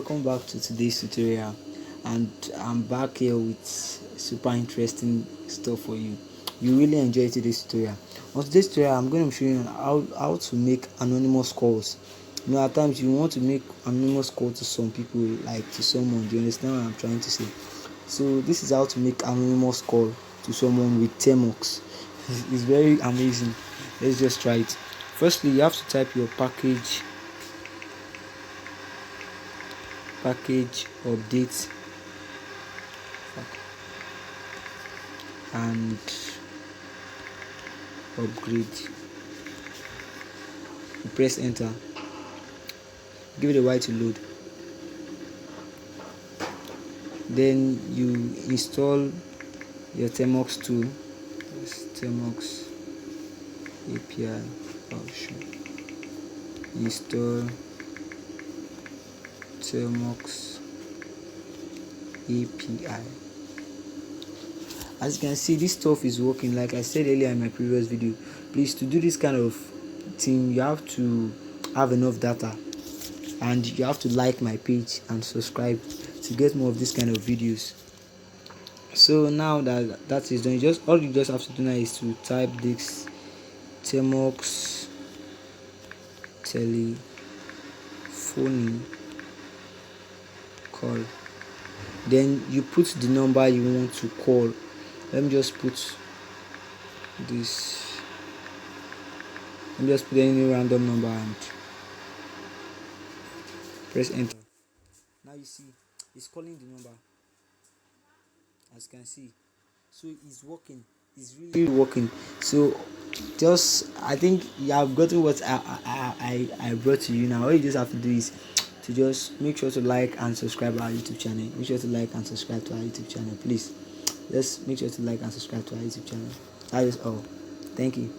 welcome back to today's tutorial, and I'm back here with super interesting stuff for you. You really enjoy today's tutorial. On today's tutorial, I'm going to show you how to make anonymous calls. At times you want to make anonymous call to some people, like to someone. Do you understand what I'm trying to say? So this is how to make anonymous call to someone with termux. It's very amazing. Let's just try it. Firstly, you have to type your package update and upgrade. You press enter, give it a while to load, then you install your termux tool. This termux-api option. Install termux-api. As you can see, this stuff is working. Like I said earlier in my previous video, please, to do this kind of thing, you have to have enough data, and you have to like my page and subscribe to get more of this kind of videos. So now that is done, all you just have to do now is to type this termux-telephony-call. Then you put the number you want to call. Let me just put this. Let me just put any random number and press enter. Now you see it's calling the number, as you can see. So it's working. It's really working. So I think you have gotten what I brought to you now. All you just have to do is to just make sure to like and subscribe our YouTube channel. Make sure to like and subscribe to our YouTube channel, please. Just make sure to like and subscribe to our YouTube channel. That is all. Thank you.